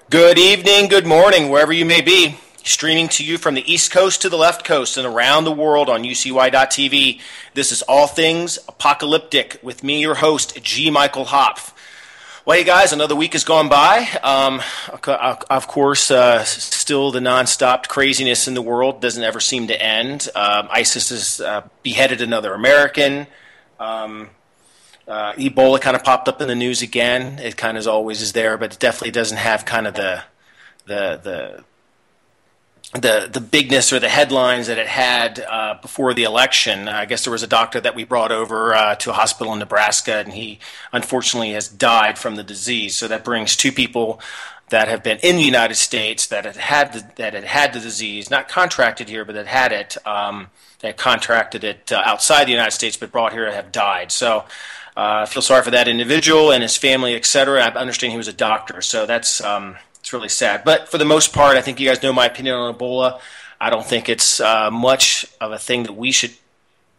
Good evening, good morning, wherever you may be. Streaming to you from the East Coast to the left coast and around the world on UCY.tv. This is All Things Apocalyptic with me, your host, G. Michael Hopf. Well, hey guys, another week has gone by. Of course, still the nonstop craziness in the world doesn't ever seem to end. ISIS has beheaded another American. Ebola kind of popped up in the news again. It kind of always is there, but it definitely doesn't have kind of the bigness or the headlines that it had before the election. I guess there was a doctor that we brought over to a hospital in Nebraska, and he unfortunately has died from the disease. So that brings two people that have been in the United States that had had the disease, not contracted here, but that had it, that contracted it outside the United States, but brought here, have died. So I feel sorry for that individual and his family, etc. I understand he was a doctor, so that's it's really sad. But for the most part, I think you guys know my opinion on Ebola. I don't think it's much of a thing that we should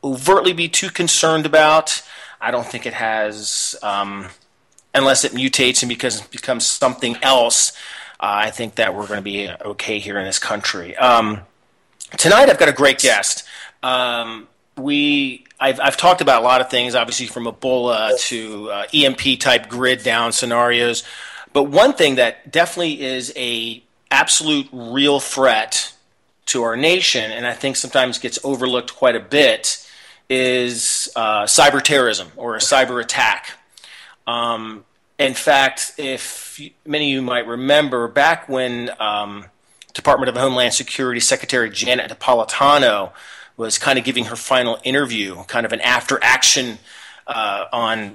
overtly be too concerned about. I don't think it has, unless it mutates and becomes something else, I think that we're going to be okay here in this country. Tonight I've got a great guest. I've talked about a lot of things, obviously from Ebola to EMP type grid down scenarios, but one thing that definitely is a absolute real threat to our nation, and I think sometimes gets overlooked quite a bit, is cyber terrorism or a cyber attack. In fact, if many of you might remember, back when Department of Homeland Security Secretary Janet Napolitano was kind of giving her final interview, kind of an after-action on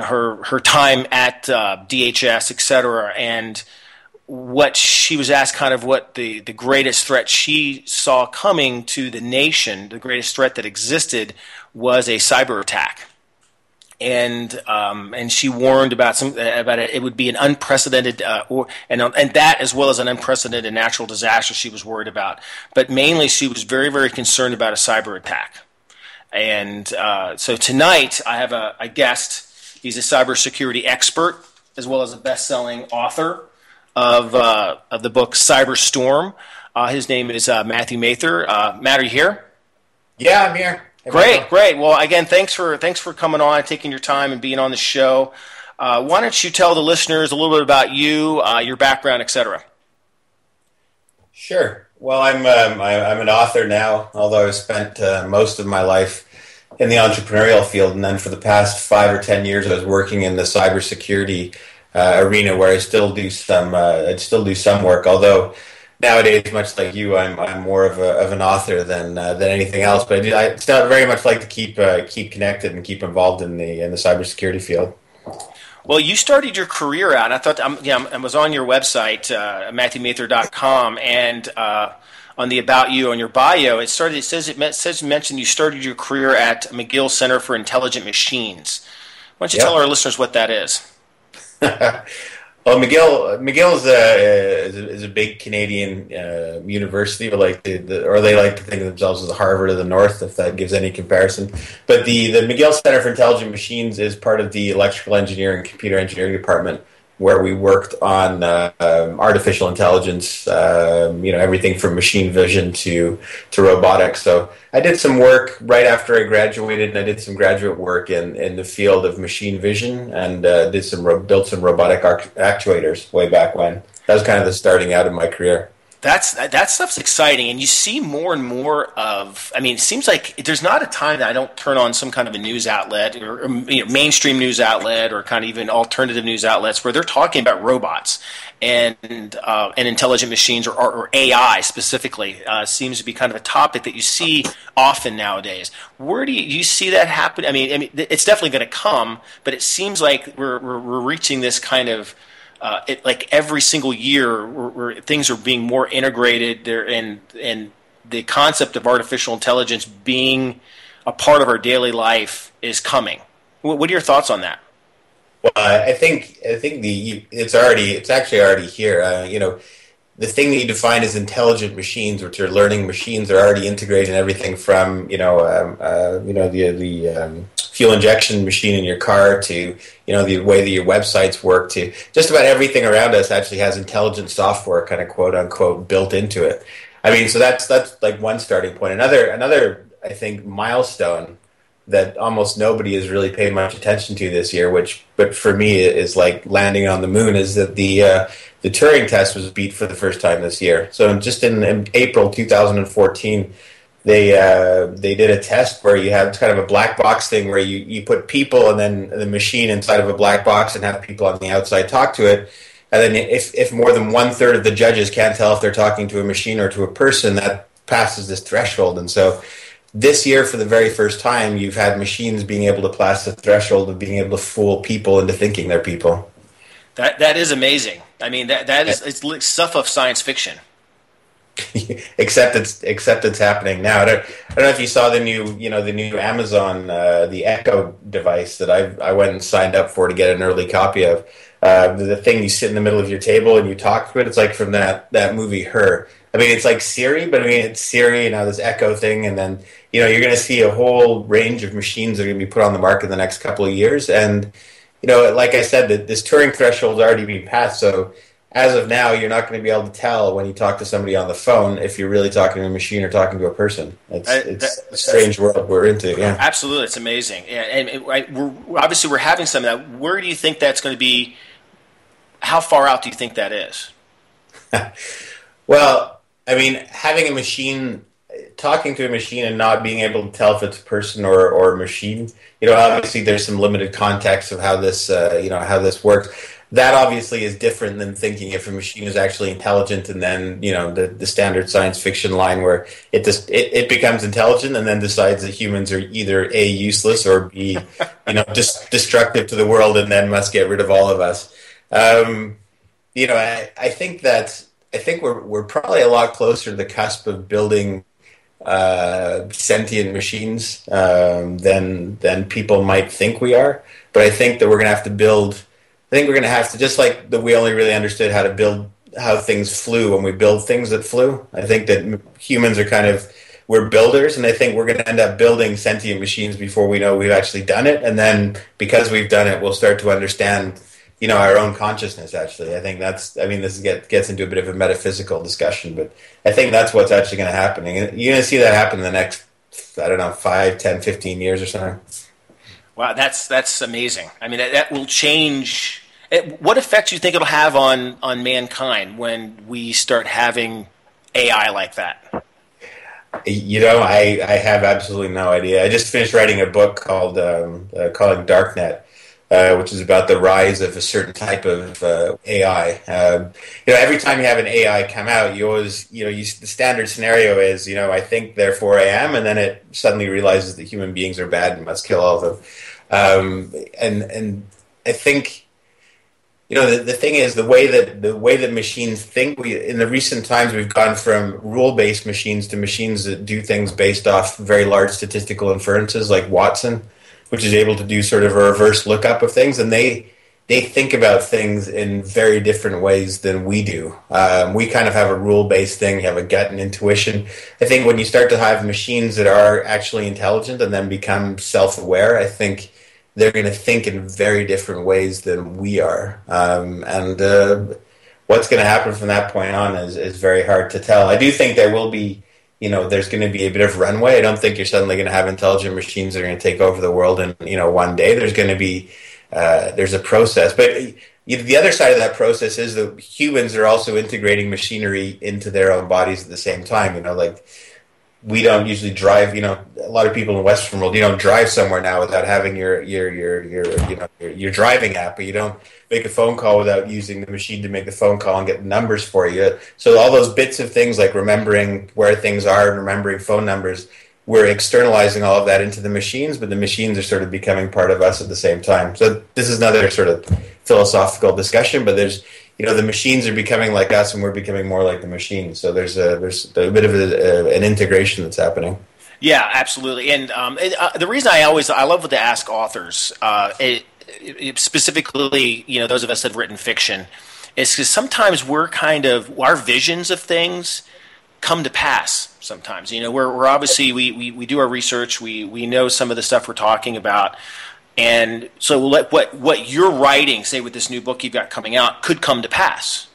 her time at DHS, et cetera, and what she was asked kind of what the greatest threat she saw coming to the nation, the greatest threat that existed was a cyber attack. And she warned about it would be an unprecedented and that as well as an unprecedented natural disaster she was worried about. But mainly she was very, very concerned about a cyber attack. And so tonight I have a guest. He's a cybersecurity expert as well as a best-selling author of the book Cyberstorm. His name is Matthew Mather. Matt, are you here? Yeah, I'm here. Great. Well, again, thanks for coming on, taking your time, and being on the show. Why don't you tell the listeners a little bit about you, your background, etc. Sure. Well, I'm an author now, although I've spent most of my life in the entrepreneurial field, and then for the past 5 or 10 years, I was working in the cybersecurity arena, where I still do some work, although. Nowadays, much like you, I'm more of an author than anything else. But I still very much like to keep connected and keep involved in the cybersecurity field. Well, you started your career out. I thought I was on your website, MatthewMather.com, and on the About You, on your bio, it says mentioned you started your career at McGill Center for Intelligent Machines. Why don't you tell our listeners what that is? Well, McGill is a big Canadian university, but they like to think of themselves as the Harvard of the North, if that gives any comparison. But the McGill Center for Intelligent Machines is part of the electrical engineering and computer engineering department, where we worked on artificial intelligence, everything from machine vision to robotics. So I did some work right after I graduated, and I did some graduate work in the field of machine vision, and built some robotic actuators way back when. That was kind of the starting out of my career. That stuff's exciting, and you see more and more of. I mean, it seems like there's not a time that I don't turn on some kind of a news outlet or mainstream news outlet or kind of even alternative news outlets where they're talking about robots and intelligent machines or AI specifically seems to be kind of a topic that you see often nowadays. Where do you see that happen? I mean, it's definitely going to come, but it seems like we're reaching this kind of. Like every single year, where things are being more integrated there, and the concept of artificial intelligence being a part of our daily life is coming. What are your thoughts on that? Well, I think it's actually already here. the thing that you define as intelligent machines, which are learning machines, are already integrated in everything from the fuel injection machine in your car to the way that your websites work to just about everything around us actually has intelligent software, kind of quote unquote, built into it. I mean, so that's like one starting point. Another I think milestone that almost nobody has really paid much attention to this year, but for me is like landing on the moon, is that the Turing test was beat for the first time this year. So just in April 2014, they did a test where you have kind of a black box thing where you put people and then the machine inside of a black box and have people on the outside talk to it. And then if more than 1/3 of the judges can't tell if they're talking to a machine or to a person, that passes this threshold. And so this year, for the very first time, you've had machines being able to pass the threshold of being able to fool people into thinking they're people. That is amazing. I mean, that is it's stuff of science fiction. except it's happening now. I don't know if you saw the new Amazon the Echo device that I went and signed up for to get an early copy of. The thing you sit in the middle of your table and you talk to it. It's like from that movie Her. I mean, it's like Siri, but I mean, it's Siri, this Echo thing, and then you're going to see a whole range of machines that are going to be put on the market in the next couple of years. And like I said, that this Turing threshold is already being passed. So as of now, you're not going to be able to tell when you talk to somebody on the phone if you're really talking to a machine or talking to a person. It's a strange world we're into. Yeah, absolutely, it's amazing. And we're having some of that. Where do you think that's going to be? How far out do you think that is? Well, I mean, having a machine, talking to a machine and not being able to tell if it's a person or a machine, obviously there's some limited context of how this, how this works. That obviously is different than thinking if a machine is actually intelligent and then, the standard science fiction line where it becomes intelligent and then decides that humans are either A, useless, or B, just destructive to the world and then must get rid of all of us. I think we're probably a lot closer to the cusp of building sentient machines than people might think we are. But I think that we're going to have to build. I think we're going to have to, just like that we only really understood how things flew when we build things that flew. I think that humans are we're builders, and I think we're going to end up building sentient machines before we know we've actually done it. And then because we've done it, we'll start to understand our own consciousness, actually. I think this gets into a bit of a metaphysical discussion, but I think that's what's actually going to happen. And you're going to see that happen in the next, 5, 10, 15 years or something. Wow, that's amazing. I mean, that will change. What effect do you think it'll have on mankind when we start having AI like that? I have absolutely no idea. I just finished writing a book called Darknet, which is about the rise of a certain type of AI. Every time you have an AI come out, you always, the standard scenario is, I think, therefore I am, and then it suddenly realizes that human beings are bad and must kill all of them. And I think, the thing is the way that machines think. In the recent times, we've gone from rule-based machines to machines that do things based off very large statistical inferences, like Watson, which is able to do sort of a reverse lookup of things, and they think about things in very different ways than we do. We kind of have a rule-based thing, you have a gut and intuition. I think when you start to have machines that are actually intelligent and then become self-aware, I think they're going to think in very different ways than we are. And what's going to happen from that point on is very hard to tell. I do think there will be there's going to be a bit of runway. I don't think you're suddenly going to have intelligent machines that are going to take over the world in, one day. There's going to be, there's a process. But the other side of that process is that humans are also integrating machinery into their own bodies at the same time. Like we don't usually drive, a lot of people in the Western world, you don't drive somewhere now without having your driving app, or you don't make a phone call without using the machine to make the phone call and get numbers for you. So all those bits of things like remembering where things are and remembering phone numbers, we're externalizing all of that into the machines, but the machines are sort of becoming part of us at the same time. So this is another sort of philosophical discussion, but there's, the machines are becoming like us and we're becoming more like the machines. So there's a bit of an integration that's happening. Yeah, absolutely. And the reason I love to ask authors, specifically, those of us that have written fiction, is because sometimes our visions of things come to pass sometimes. We're obviously, we do our research, we know some of the stuff we're talking about. And so what you're writing, say with this new book you've got coming out, could come to pass.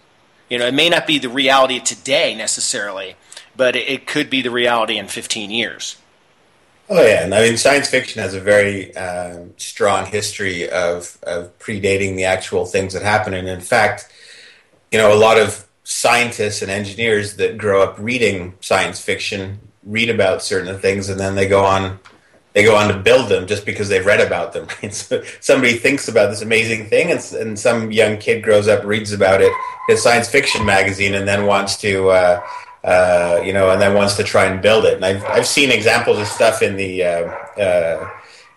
It may not be the reality of today necessarily, but it could be the reality in 15 years. Oh yeah, and I mean science fiction has a very strong history of predating the actual things that happen. And in fact, a lot of scientists and engineers that grow up reading science fiction read about certain things, and then they go on to build them just because they've read about them. Right? So somebody thinks about this amazing thing, and some young kid grows up, reads about it in a science fiction magazine, and then wants to, try and build it. And I've seen examples of stuff in the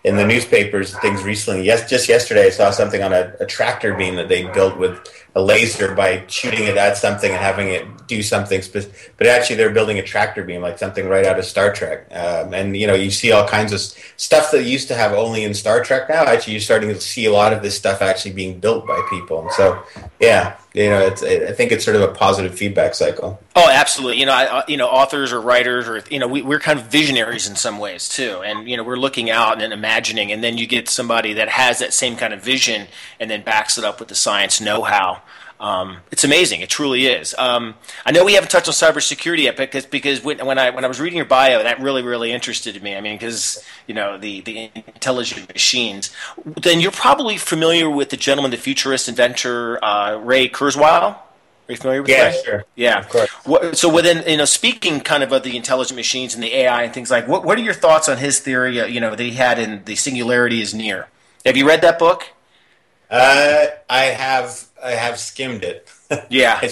newspapers and things recently. Just yesterday, I saw something on a tractor beam that they built with a laser by shooting it at something and having it do something specific. But actually, they're building a tractor beam, like something right out of Star Trek. And you see all kinds of stuff that used to have only in Star Trek now. Actually, you're starting to see a lot of this stuff actually being built by people. And so, yeah, I think it's sort of a positive feedback cycle. Oh, absolutely. Authors or writers, or we're kind of visionaries in some ways too, and we're looking out and imagining, and then you get somebody that has that same kind of vision and then backs it up with the science know-how. It's amazing. It truly is. I know we haven't touched on cybersecurity yet, because when I was reading your bio, that really interested me. I mean, because the intelligent machines. Then you're probably familiar with the gentleman, the futurist inventor Ray Kurzweil. Are you familiar with that? Yeah, sure. Yeah, of course. So within speaking kind of the intelligent machines and the AI and things like, what are your thoughts on his theory? That he had in The Singularity is Near. Have you read that book? I have skimmed it. Yeah, I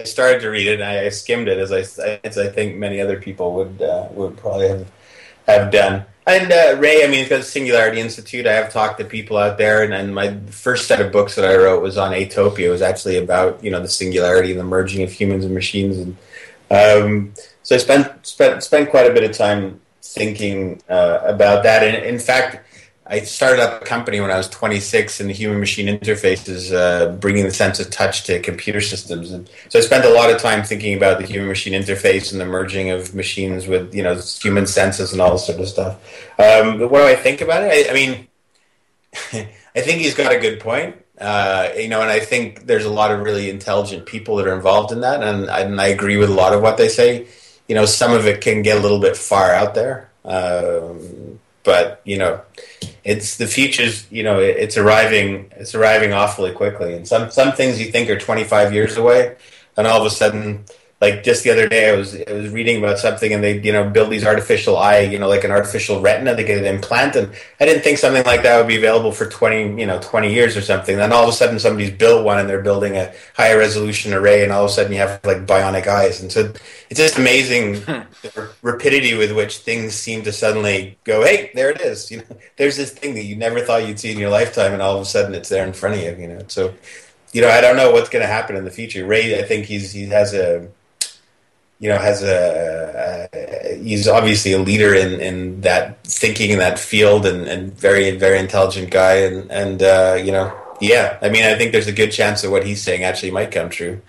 started to read it, and I skimmed it as I think many other people would probably have done. And Ray, I mean, he's got the Singularity Institute. I have talked to people out there, and my first set of books that I wrote was on Atopia. It was actually about the singularity and the merging of humans and machines, and so I spent quite a bit of time thinking about that. And in fact, I started up a company when I was 26 in the human-machine interfaces, bringing the sense of touch to computer systems. And so I spent a lot of time thinking about the human-machine interface and the merging of machines with, human senses and all this sort of stuff. But what do I think about it? I mean, I think he's got a good point. And I think there's a lot of really intelligent people that are involved in that, and I agree with a lot of what they say. Some of it can get a little bit far out there. But it's the future's. It's arriving. It's arriving awfully quickly. And some things you think are 25 years away, and all of a sudden, like just the other day, I was reading about something, and they build these artificial eye, like an artificial retina. They get an implant, and I didn't think something like that would be available for 20 years or something. Then all of a sudden, somebody's built one, and they're building a higher resolution array, and all of a sudden, you have like bionic eyes, and so it's just amazing the rapidity with which things seem to suddenly go. Hey, there it is. There's this thing that you never thought you'd see in your lifetime, and all of a sudden, it's there in front of you. So, I don't know what's going to happen in the future. Ray, I think he he's obviously a leader in that thinking in that field, and very, very intelligent guy, and yeah, I mean, I think there's a good chance that what he's saying actually might come true.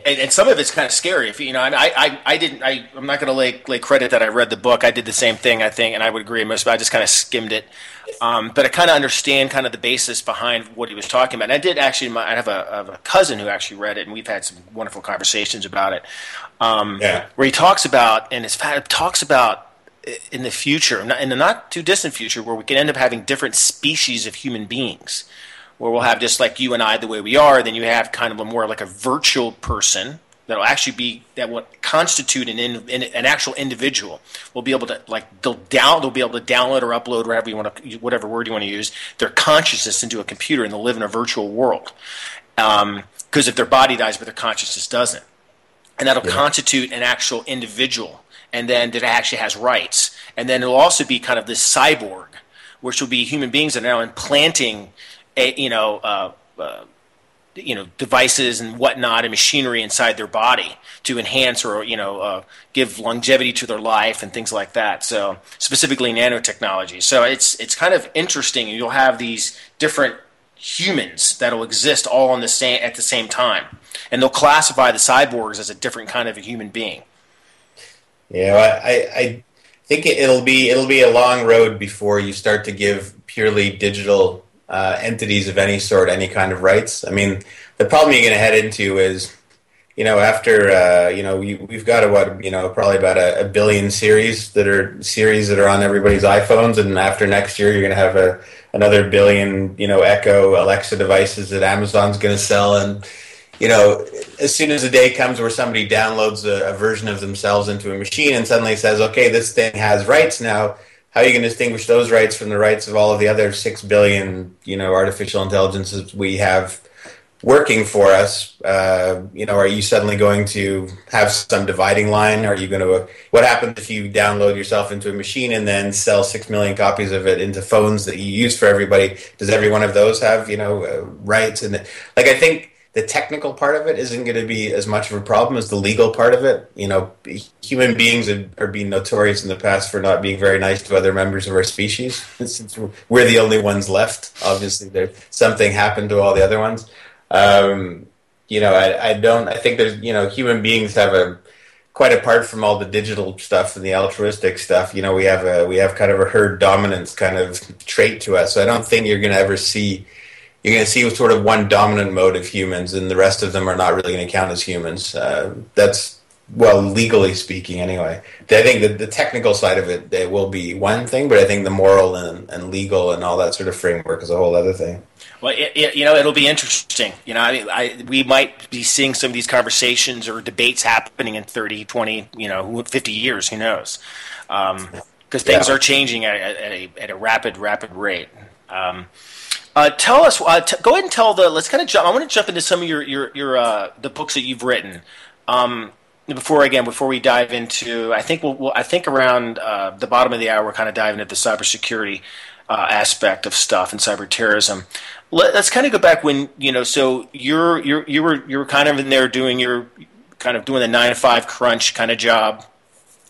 And some of it's kind of scary. If I'm not going to lay credit that I read the book. I did the same thing, I think, and I would agree. I just kind of skimmed it, but I kind of understand kind of the basis behind what he was talking about. And I did actually. I have a cousin who actually read it, and we've had some wonderful conversations about it. Where he talks about, and talks about in the future, in the not too distant future, where we can end up having different species of human beings, where we'll have just like you and I the way we are, then you have kind of a more like a virtual person that will actually will constitute an actual individual. We'll be able to they'll be able to download or upload whatever word you want to use, their consciousness into a computer, and they'll live in a virtual world. Because if their body dies but their consciousness doesn't, and that'll constitute an actual individual. And then that actually has rights. And then it'll also be kind of this cyborg, which will be human beings that are now implanting, devices and whatnot and machinery inside their body to enhance or give longevity to their life and things like that. So specifically nanotechnology. So it's kind of interesting. You'll have these different humans that'll exist all on the same at the same time, and they'll classify the cyborgs as a different kind of a human being. Yeah, I think it'll be a long road before you start to give purely digital entities of any sort any kind of rights. I mean, the problem you're going to head into is, after we've got probably about a billion series that are on everybody's iPhones, and after next year you're going to have another billion Echo Alexa devices that Amazon's going to sell, and as soon as the day comes where somebody downloads a version of themselves into a machine and suddenly says, okay, this thing has rights now, how are you going to distinguish those rights from the rights of all of the other 6 billion, artificial intelligences we have working for us? Are you suddenly going to have some dividing line? Are you going to, what happens if you download yourself into a machine and then sell 6 million copies of it into phones that you use for everybody? Does every one of those have, rights? And I think the technical part of it isn't going to be as much of a problem as the legal part of it. Human beings are being notorious in the past for not being very nice to other members of our species. Since we're the only ones left, obviously something happened to all the other ones. I think there's, human beings have quite apart from all the digital stuff and the altruistic stuff, we have kind of a herd dominance kind of trait to us. So I don't think you're going to see sort of one dominant mode of humans, and the rest of them are not really going to count as humans. That's, well, legally speaking, anyway. I think that the technical side of it will be one thing, but I think the moral and legal and all that sort of framework is a whole other thing. Well, it'll be interesting. We might be seeing some of these conversations or debates happening in 30, 20, 50 years. Who knows? Because things are changing at a rapid rate. Tell us. Go ahead and tell let's kind of jump. I want to jump into some of your the books that you've written. Before we dive into, I think I think around the bottom of the hour we're kind of diving into the cybersecurity aspect of stuff and cyber terrorism. Let's kind of go back when So you were kind of in there doing the 9-to-5 crunch kind of job,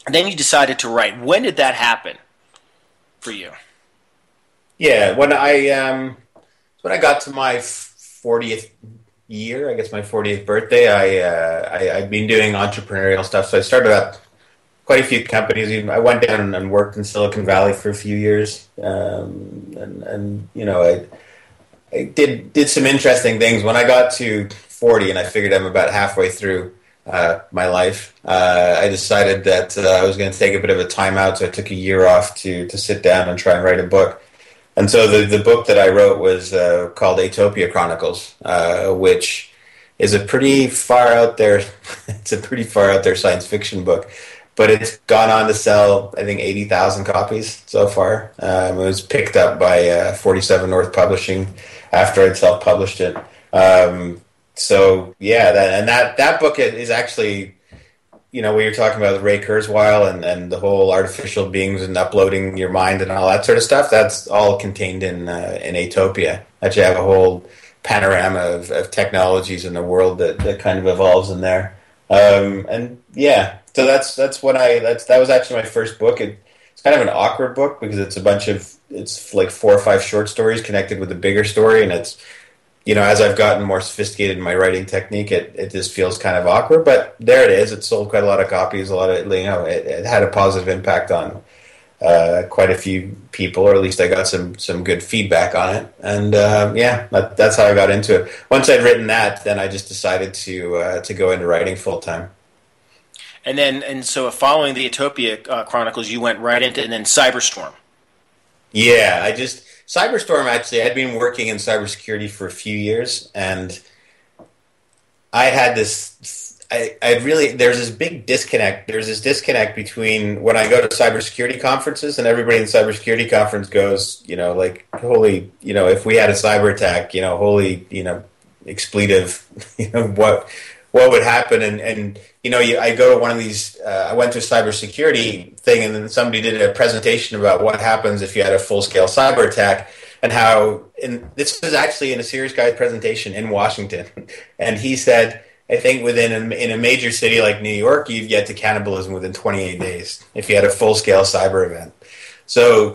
and then you decided to write. When did that happen for you? Yeah, when I got to my 40th year, I guess my 40th birthday, I'd been doing entrepreneurial stuff. So I started up quite a few companies. I went down and worked in Silicon Valley for a few years, I did some interesting things. When I got to 40 and I figured I'm about halfway through my life, I decided that I was going to take a bit of a timeout. So I took a year off to sit down and try and write a book. And so the book that I wrote was called Atopia Chronicles, which is a pretty far out there. It's a pretty far out there science fiction book, but it's gone on to sell, I think, 80,000 copies so far. It was picked up by 47 North Publishing after I'd self-published it. So yeah, that book is actually, we were talking about Ray Kurzweil and the whole artificial beings and uploading your mind and all that sort of stuff. That's all contained in Atopia. Actually, I have a whole panorama of technologies in the world that kind of evolves in there. And yeah, so that was actually my first book. It's kind of an awkward book because it's like 4 or 5 short stories connected with a bigger story, and it's, as I've gotten more sophisticated in my writing technique, it just feels kind of awkward. But there it is. It sold quite a lot of copies. It had a positive impact on quite a few people, or at least I got some good feedback on it. And that's how I got into it. Once I'd written that, then I just decided to go into writing full time. And so following the Atopia Chronicles, you went right into, and then Cyberstorm. Yeah, Cyberstorm, actually, I'd been working in cybersecurity for a few years, and I had there's this big disconnect. There's this disconnect between when I go to cybersecurity conferences and everybody in the cybersecurity conference goes, holy, if we had a cyber attack, holy, expletive, what would happen? And I go to one of these, I went to a cybersecurity thing, and then somebody did a presentation about what happens if you had a full-scale cyber attack, and how, and this was actually in a serious guy's presentation in Washington, and he said, I think in a major city like New York, you'd get to cannibalism within 28 days if you had a full-scale cyber event. So,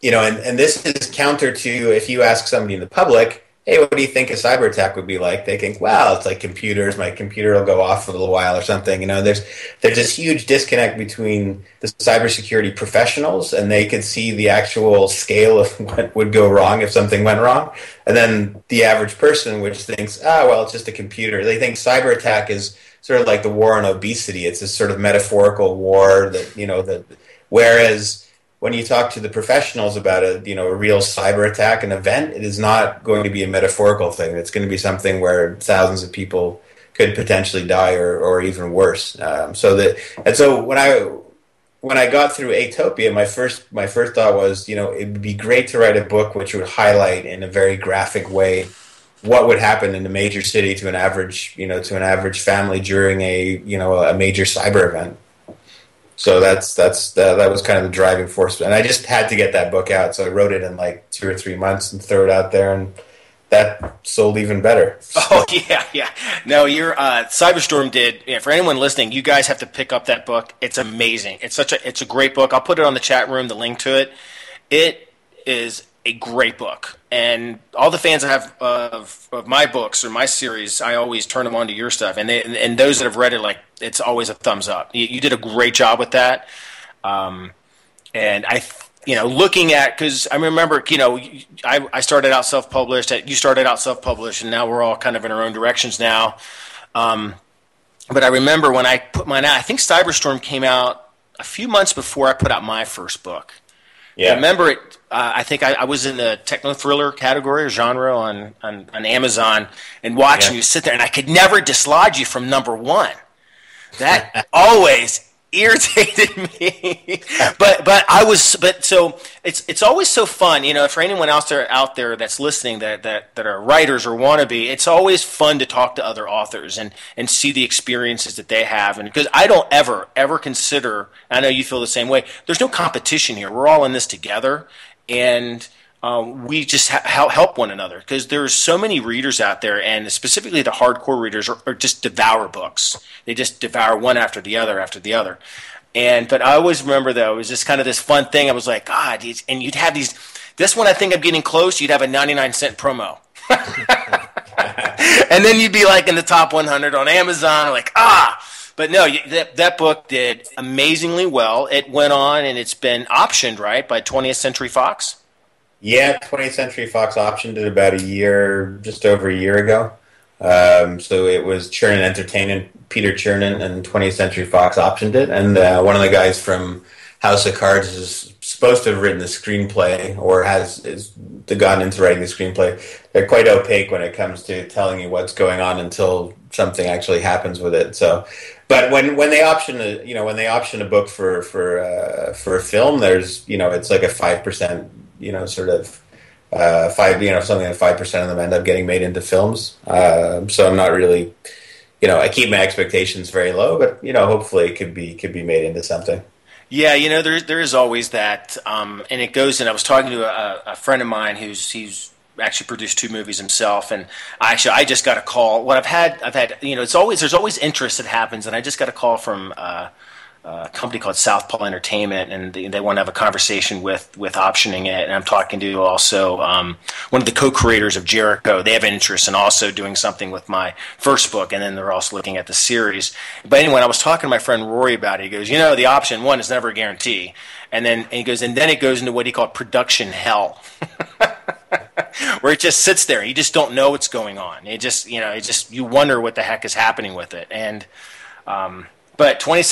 and this is counter to if you ask somebody in the public, hey, what do you think a cyber attack would be like? They think, well, it's like computers. My computer will go off for a little while or something. There's this huge disconnect between the cybersecurity professionals, and they could see the actual scale of what would go wrong if something went wrong, and then the average person, which thinks, well, it's just a computer. They think cyber attack is sort of like the war on obesity. It's this sort of metaphorical war that whereas when you talk to the professionals about a real cyber attack, an event, it is not going to be a metaphorical thing. It's going to be something where thousands of people could potentially die, or even worse. So when I got through Atopia, my first thought was, it would be great to write a book which would highlight in a very graphic way what would happen in a major city to an average family during a major cyber event. So that was kind of the driving force, and I just had to get that book out. So I wrote it in like 2 or 3 months and threw it out there, and that sold even better. Oh yeah. No, your Cyberstorm did. Yeah, for anyone listening, you guys have to pick up that book. It's amazing. It's a great book. I'll put it on the chat room, the link to it. It is a great book, and all the fans I have of my books or my series, I always turn them on to your stuff, and those that have read it, like, it's always a thumbs up. You did a great job with that, and I, looking at, because I remember, I started out self-published, you started out self-published, and now we're all kind of in our own directions now. But I remember when I put mine out, I think Cyberstorm came out a few months before I put out my first book. Yeah. I remember it. I think I was in the techno thriller category or genre on Amazon, and watching you sit there, and I could never dislodge you from number one. That always irritated me. So it's always so fun, for anyone else out there that's listening that are writers or wannabe, it's always fun to talk to other authors and see the experiences that they have. And because I don't ever consider, I know you feel the same way, there's no competition here. We're all in this together, and we just help one another, because there's so many readers out there, and specifically the hardcore readers are just devour books. They just devour one after the other after the other. But I always remember, though, it was just kind of this fun thing. I was like, God, and you'd have these. This one, I think I'm getting close. You'd have a 99-cent promo, and then you'd be like in the top 100 on Amazon. Like, But no, that book did amazingly well. It went on, and it's been optioned, right, by 20th Century Fox. Yeah, 20th Century Fox optioned it about just over a year ago. So it was Chernin Entertainment, Peter Chernin, and 20th Century Fox optioned it. And one of the guys from House of Cards is supposed to have written the screenplay, or is gotten into writing the screenplay. They're quite opaque when it comes to telling you what's going on until something actually happens with it. So, but when they option a book for a film, there's it's like a 5%. Something like 5% of them end up getting made into films. So I'm not really, I keep my expectations very low, but hopefully it could be made into something. Yeah, there is always that, and it goes. And I was talking to a friend of mine he's actually produced 2 movies himself, and I just got a call. What I've had, there's always interest that happens, and I just got a call from a company called Southpaw Entertainment, and they want to have a conversation with optioning it. And I'm talking to also one of the co-creators of Jericho. They have an interest in also doing something with my first book, and then they're also looking at the series. But anyway, I was talking to my friend Rory about it. He goes, the option one is never a guarantee. And then it goes into what he called production hell. Where it just sits there. You just don't know what's going on. It just, you wonder what the heck is happening with it. And but 20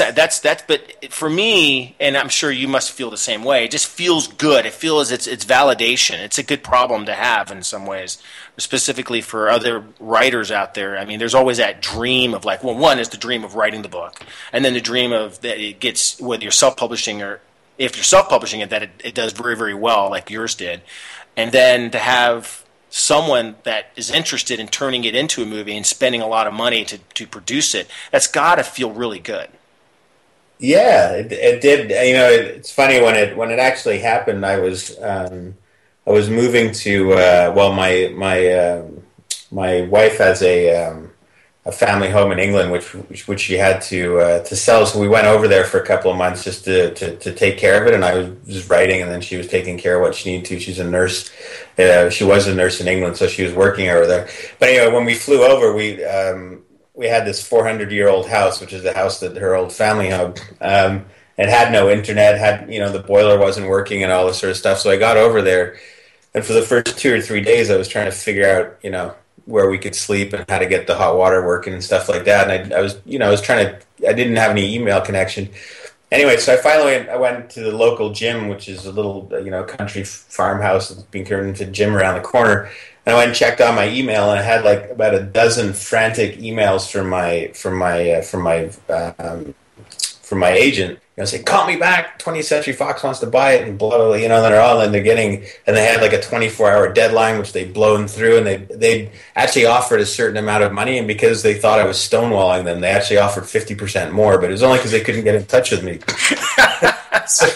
but for me, and I'm sure you must feel the same way, it just feels good. It feels it's validation. It's a good problem to have in some ways, specifically for other writers out there. I mean, there's always that dream of one is the dream of writing the book, and then the dream of that it gets, whether you're self-publishing or if you're self-publishing it, that it does very, very well like yours did. And then to have someone that is interested in turning it into a movie and spending a lot of money to produce it, that's got to feel really good. Yeah, it did. It's funny when it actually happened. I was moving to my wife has a a family home in England, which she had to sell. So we went over there for a couple of months just to take care of it. And I was just writing, and then she was taking care of what she needed to. She's a nurse. She was a nurse in England, so she was working over there. But anyway, when we flew over, we had this 400-year-old house, which is the house that her old family owned. It had no internet, the boiler wasn't working and all this sort of stuff. So I got over there, and for the first 2 or 3 days, I was trying to figure out, where we could sleep and how to get the hot water working and stuff like that. And I was trying to. I didn't have any email connection. Anyway, so I went to the local gym, which is a little, country farmhouse that's been turned into a gym around the corner. And I went and checked on my email, and I had like about a dozen frantic emails from my agent, saying, "Call me back. 20th Century Fox wants to buy it," and blah blah. And they had like a 24-hour deadline, which they'd blown through, and they actually offered a certain amount of money, and because they thought I was stonewalling them, they actually offered 50% more, but it was only because they couldn't get in touch with me. so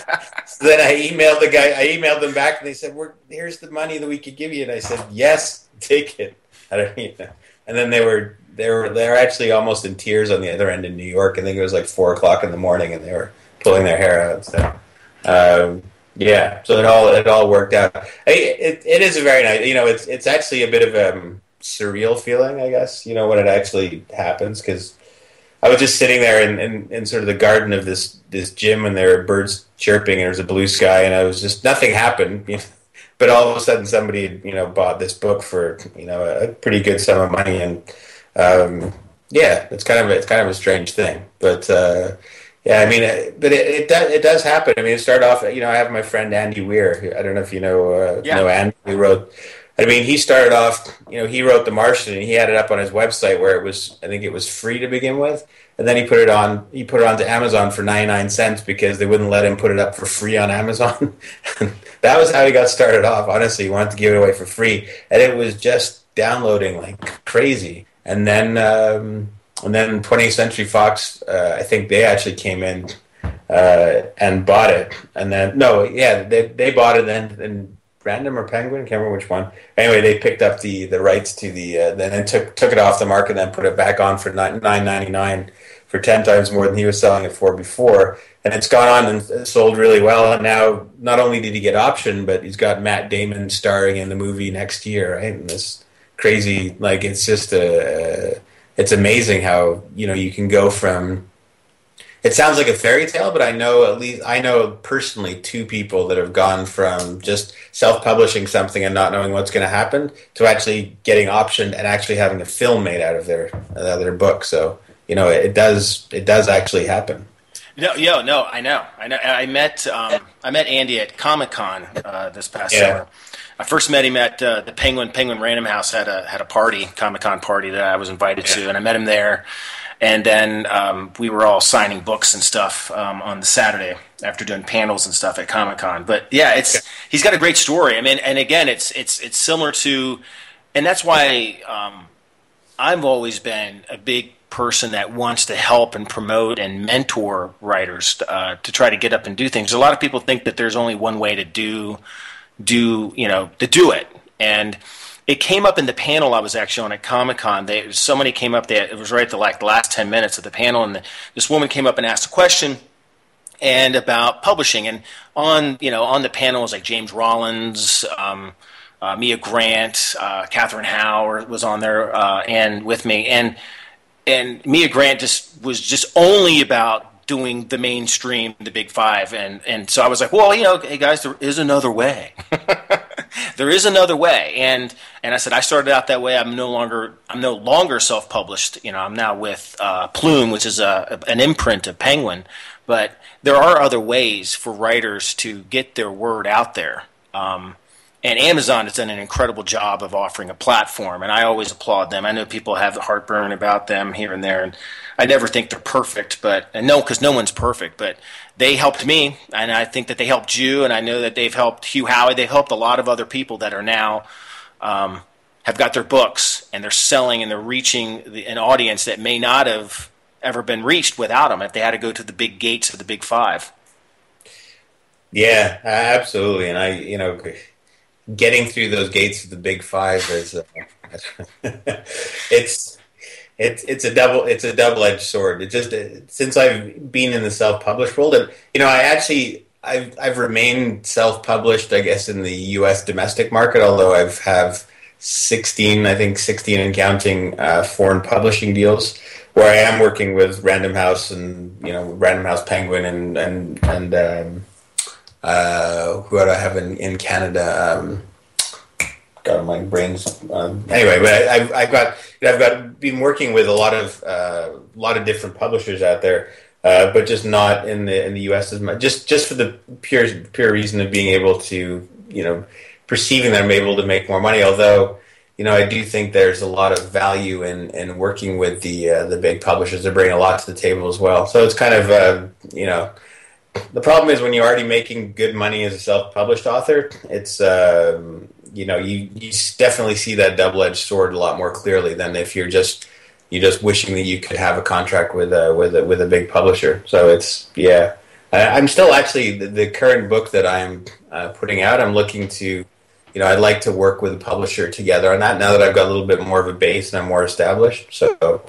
then I emailed the guy. I emailed them back, and they said, "Here's the money that we could give you," and I said, "Yes, take it." And then they're actually almost in tears on the other end in New York. I think it was like 4:00 in the morning, and they were pulling their hair out. So, so it all worked out. It is a very nice. It's actually a bit of a surreal feeling, I guess. When it actually happens, because I was just sitting there in sort of the garden of this gym, and there were birds chirping, and there was a blue sky, and I was just nothing happened. But all of a sudden, somebody had, bought this book for a pretty good sum of money, and it's kind of a strange thing. But it does happen. I mean, it started off. I have my friend Andy Weir. I don't know if you know Andy, who wrote. I mean, he started off. He wrote The Martian, and he had it up on his website where I think it was free to begin with. And then he put it onto Amazon for 99 cents because they wouldn't let him put it up for free on Amazon. That was how he got started off. Honestly, he wanted to give it away for free, and it was just downloading like crazy. And then 20th Century Fox, I think they actually came in and bought it. And then they bought it and Random or Penguin, can't remember which one. Anyway, they picked up the rights to then took it off the market and then put it back on for $9.99 for 10 times more than he was selling it for before. And it's gone on and sold really well. And now, not only did he get optioned, but he's got Matt Damon starring in the movie next year, right? And this crazy, like, it's just it's amazing how, you can go from. It sounds like a fairy tale, but I know personally 2 people that have gone from just self-publishing something and not knowing what's going to happen to actually getting optioned and actually having a film made out of their book. So it does actually happen. No, I know. I met Andy at Comic-Con this past summer. I first met him at the Penguin Random House had a party, Comic-Con party that I was invited to, and I met him there. And then we were all signing books and stuff on the Saturday after doing panels and stuff at Comic-Con. But he's got a great story. I mean, and again, it's similar to, and that's why I've always been a big person that wants to help and promote and mentor writers to try to get up and do things. A lot of people think that there's only one way to do it, and it came up in the panel I was actually on at Comic-Con. Somebody came up there. It was right at the last 10 minutes of the panel, and this woman came up and asked a question and about publishing. And on the panel was like James Rollins, Mia Grant, Catherine Howe was on there and with me, and Mia Grant was just only about doing the mainstream, the big 5, and so I was like, well, hey guys, there is another way. There is another way, and I said I started out that way. I'm no longer self-published. I'm now with Plume, which is an imprint of Penguin, but there are other ways for writers to get their word out there. And Amazon has done an incredible job of offering a platform, and I always applaud them. I know people have heartburn about them here and there, and I never think they're perfect, because no one's perfect, but they helped me, and I think that they helped you, and I know that they've helped Hugh Howey. They've helped a lot of other people that are now have got their books, and they're selling, and they're reaching an audience that may not have ever been reached without them if they had to go to the big gates of the big 5. Yeah, absolutely, and getting through those gates of the big 5 is it's a double-edged sword. Since I've been in the self-published world, and I've remained self-published, I guess, in the U.S. domestic market, although I've have 16, I think 16 and counting foreign publishing deals where I am working with Random House and Random House Penguin and who do I have in Canada? God, my brain's anyway. But I've been working with a lot of different publishers out there, but just not in the U.S. as much. Just for the pure reason of being able to perceiving that I'm able to make more money. Although I do think there's a lot of value in working with the big publishers. They bring a lot to the table as well. So it's kind of the problem is when you're already making good money as a self-published author, it's you definitely see that double-edged sword a lot more clearly than if you're just wishing that you could have a contract with a big publisher. So it's I'm still actually the current book that I'm putting out. I'm looking to I'd like to work with a publisher together on that now that I've got a little bit more of a base and I'm more established. So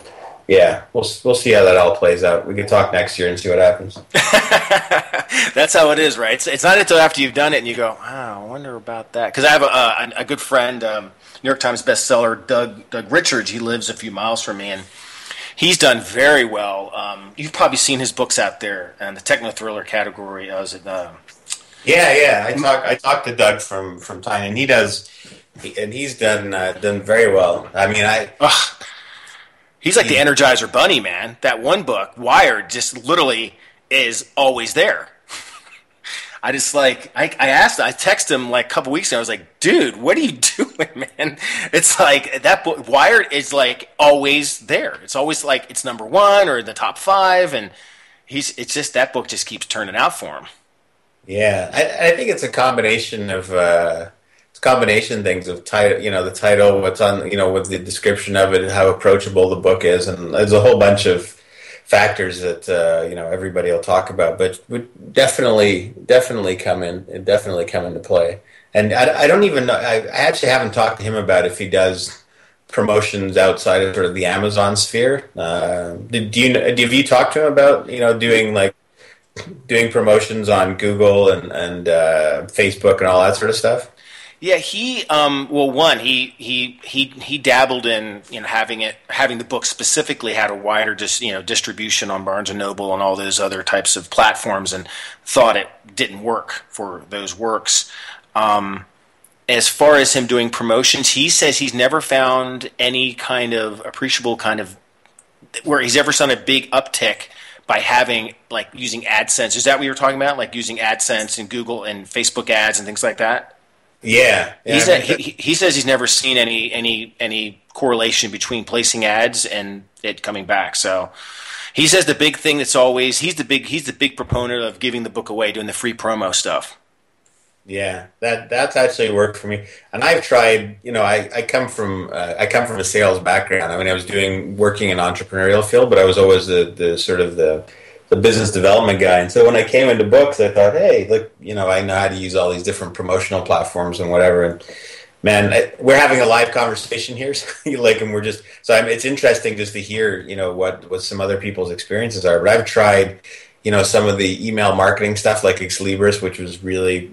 yeah, we'll see how that all plays out. We can talk next year and see what happens. That's how it is, right? It's not until after you've done it and you go, I wonder about that. Because I have a good friend, New York Times bestseller, Doug Richards. He lives a few miles from me, and he's done very well. You've probably seen his books out there in the techno-thriller category. Yeah. I talked to Doug from time, and he's done very well. I mean, he's like the Energizer Bunny, man. That one book, Wired, just literally is always there. I texted him like a couple weeks ago. I was like, dude, what are you doing, man? It's like that book, Wired, is like always there. It's always like it's number one or in the top 5, and it's just that book just keeps turning out for him. Yeah, I think it's a combination of things of title, the title, what's on, with the description of it, and how approachable the book is, and there's a whole bunch of factors that everybody will talk about, but would definitely come into play. And I don't even know. I actually haven't talked to him about if he does promotions outside of sort of the Amazon sphere. Have you talked to him about doing promotions on Google and Facebook and all that sort of stuff? Yeah, he dabbled in having the book specifically had a wider distribution on Barnes and Noble and all those other types of platforms, and thought it didn't work for those works. As far as him doing promotions, he says he's never found any kind of appreciable kind of where he's ever seen a big uptick by having using AdSense. Is that what you're talking about? Like using AdSense and Google and Facebook ads and things like that? Yeah. He says he's never seen any correlation between placing ads and it coming back. So he says the big thing that's always he's the big proponent of giving the book away, doing the free promo stuff. Yeah, that's actually worked for me. And I've tried. I come from a sales background. I mean, I was working in entrepreneurial field, but I was always the sort of the business development guy. And so when I came into books, I thought, hey, look, I know how to use all these different promotional platforms and whatever. And man, we're having a live conversation here, so it's interesting just to hear, what some other people's experiences are. But I've tried, some of the email marketing stuff like Ex Libris, which was really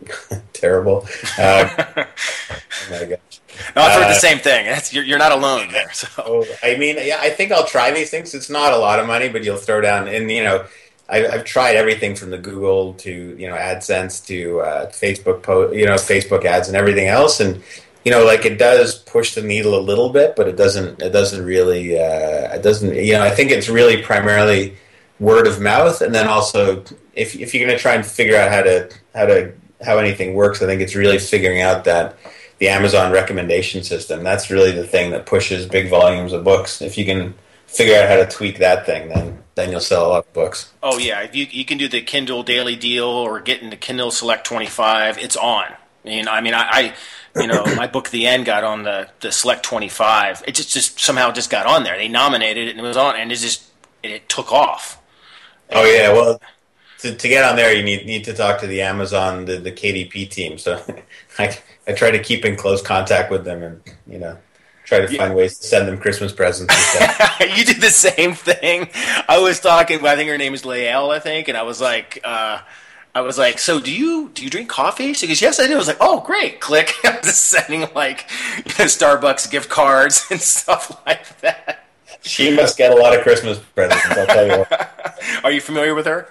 terrible. Oh my gosh. No, I've heard the same thing. You're not alone there. So. I mean, yeah, I think I'll try these things. It's not a lot of money, but you'll throw down, and I've tried everything from the Google to AdSense to Facebook ads and everything else, and it does push the needle a little bit, but it doesn't really I think it's really primarily word of mouth, and then also if you're going to try and figure out how anything works, I think it's really figuring out that the Amazon recommendation system, that's really the thing that pushes big volumes of books. If you can figure out how to tweak that thing, then you'll sell a lot of books. Oh yeah, if you can do the Kindle Daily Deal or get into Kindle Select 25, it's on. I my book The End got on the Select 25. It just somehow just got on there. They nominated it and it was on, and it took off. Oh yeah, well, to get on there, you need to talk to the Amazon, the KDP team. So I try to keep in close contact with them and try to find ways to send them Christmas presents and stuff. You do the same thing. I was talking. I think her name is Lael. I think, and I was like, so do you drink coffee? She goes, yes, I do. I was like, oh, great. Click. I was just sending like Starbucks gift cards and stuff like that. She must get a lot of Christmas presents, I'll tell you what. Are you familiar with her?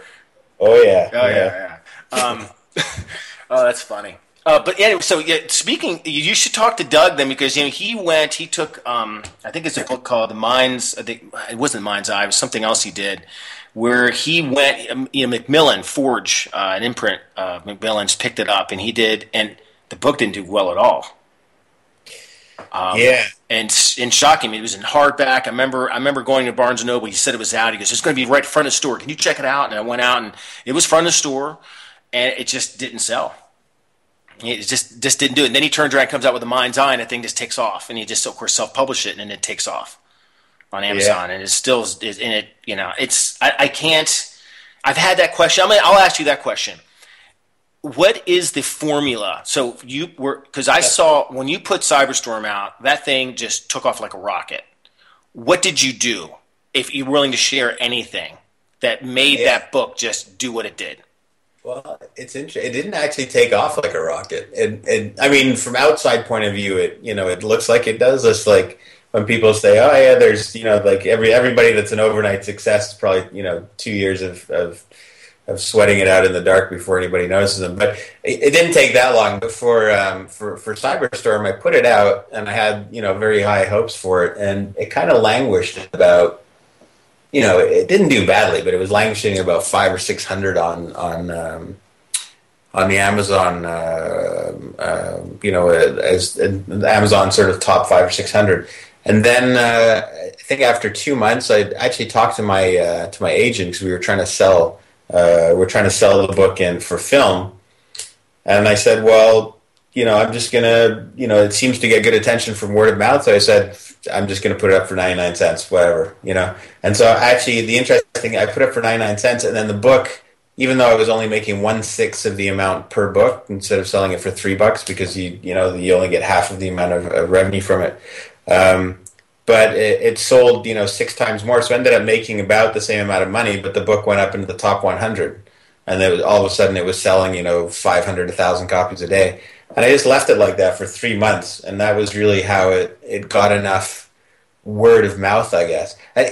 Oh, yeah. Oh, yeah. Oh, that's funny. But anyway, so yeah, speaking, you should talk to Doug then, because he took, I think it's a book called The Mind's, I think it wasn't Mind's Eye, it was something else he did, where he went, Macmillan, Forge, an imprint of Macmillan's, picked it up, and he did, and the book didn't do well at all. Yeah. And shocking me, it was in hardback. I remember going to Barnes & Noble, he said it was out, he goes, it's going to be right in front of the store, can you check it out? And I went out, and it was front of the store, and it just didn't sell. It just didn't do it. And then he turns around and comes out with a Mind's Eye, and the thing just takes off. And he just, of course, self-published it, and then it takes off on Amazon. Yeah. And it's still, I can't, I've had that question. I'll ask you that question. What is the formula? So because I saw when you put Cyberstorm out, that thing just took off like a rocket. What did you do, if you're willing to share anything, that made that book just do what it did? Well, it's interesting. It didn't actually take off like a rocket. I mean, from outside point of view, it looks like it does. It's like when people say, "Oh, yeah," there's like everybody that's an overnight success is probably 2 years of sweating it out in the dark before anybody notices them. But it didn't take that long. But for Cyberstorm, I put it out and I had very high hopes for it, and it kind of languished about. It didn't do badly, but it was languishing about 500 or 600 on the Amazon, as Amazon sort of top 500 or 600. And then I think after 2 months, I actually talked to my agent, because we were trying to sell the book in for film, and I said, well, I'm just gonna, it seems to get good attention from word of mouth. So I said, I'm just going to put it up for 99 cents, whatever, And so actually the interesting thing, I put it up for 99 cents, and then the book, even though I was only making 1/6 of the amount per book, instead of selling it for $3, because you only get half of the amount of revenue from it. But it sold, 6 times more. So I ended up making about the same amount of money, but the book went up into the top 100. And then all of a sudden it was selling, 500, 1,000 copies a day. And I just left it like that for 3 months, and that was really how it got enough word of mouth, I guess. I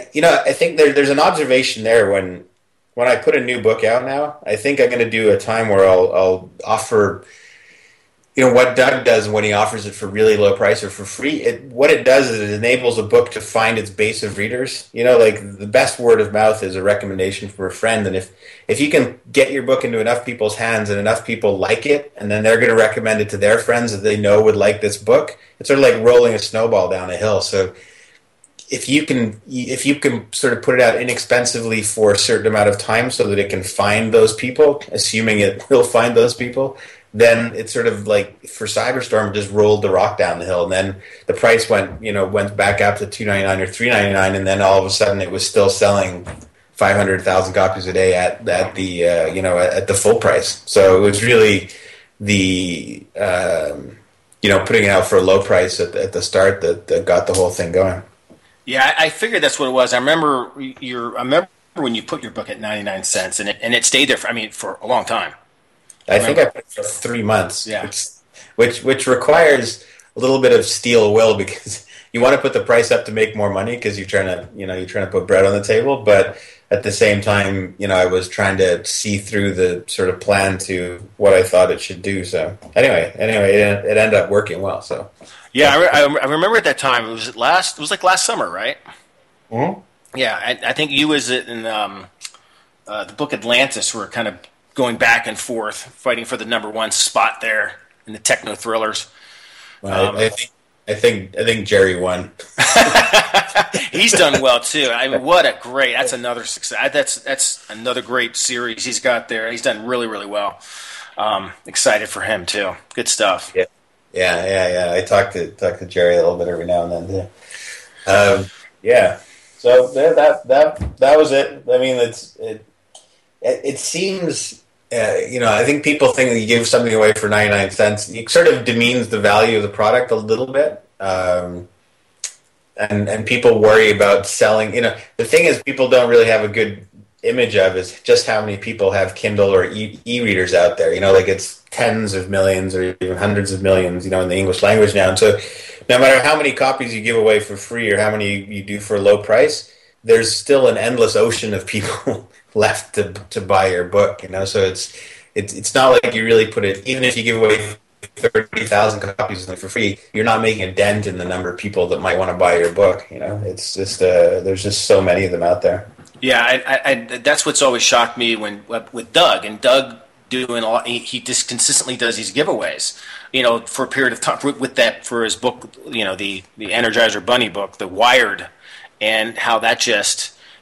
think there's an observation there when I put a new book out now. I think I'm going to do a time where I'll offer, what Doug does when he offers it for really low price or for free. What it does is it enables a book to find its base of readers. Like the best word of mouth is a recommendation from a friend, and if you can get your book into enough people's hands and enough people like it, and then they're going to recommend it to their friends that they know would like this book, it's sort of like rolling a snowball down a hill. So if you can sort of put it out inexpensively for a certain amount of time so that it can find those people, assuming it will find those people, then it's sort of like for Cyberstorm just rolled the rock down the hill, and then the price went back up to $2.99 or $3.99, and then all of a sudden it was still selling 500,000 copies a day at the at the full price. So it was really the putting it out for a low price at the start that got the whole thing going. Yeah, I figured that's what it was. I remember when you put your book at 99 cents, and it stayed there for a long time. I think I put it for 3 months. Yeah. Which requires a little bit of steel will, because you want to put the price up to make more money, because you're trying to put bread on the table, but at the same time, I was trying to see through the sort of plan to what I thought it should do. So anyway, it ended up working well. So yeah, I remember at that time. It was like last summer, right? Mm-hmm. Yeah, I think you was in the book Atlantis were kind of going back and forth, fighting for the number one spot there in the techno thrillers. Well, I think Jerry won. He's done well too. I mean, that's another success. That's another great series he's got there. He's done really, really well. Excited for him too. Good stuff. Yeah. I talk to Jerry a little bit every now and then. Yeah. So that was it. I mean, it seems. I think people think that you give something away for 99 cents. It sort of demeans the value of the product a little bit. and people worry about selling. The thing is, people don't really have a good image of is just how many people have Kindle or e-readers out there. Like it's tens of millions or even hundreds of millions, in the English language now. And so no matter how many copies you give away for free or how many you do for a low price, there's still an endless ocean of people left to buy your book, So it's not like you really put it, even if you give away 30,000 copies for free, you're not making a dent in the number of people that might want to buy your book. It's just there's just so many of them out there. Yeah, I that's what's always shocked me with Doug, and Doug doing a lot. He just consistently does these giveaways, for a period of time for his book, the Energizer Bunny book, The Wired, and how that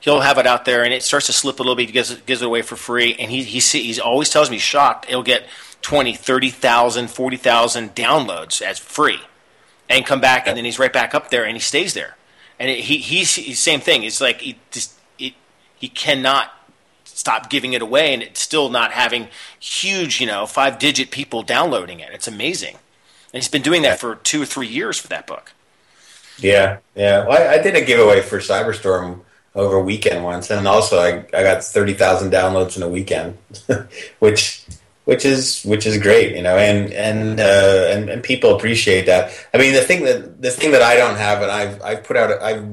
he'll have it out there, and it starts to slip a little bit. He gives it away for free, and he always tells me shocked. He'll get 20, 30,000, 40,000 downloads as free, and come back, and then he's right back up there, and he stays there. And he's same thing. It's like he cannot stop giving it away, and it's still not having huge, 5-digit people downloading it. It's amazing. And he's been doing that for 2 or 3 years for that book. Yeah. Well, I did a giveaway for Cyberstorm over a weekend once, and also I got 30,000 downloads in a weekend, which is great, and people appreciate that. I mean, the thing that I don't have, and I've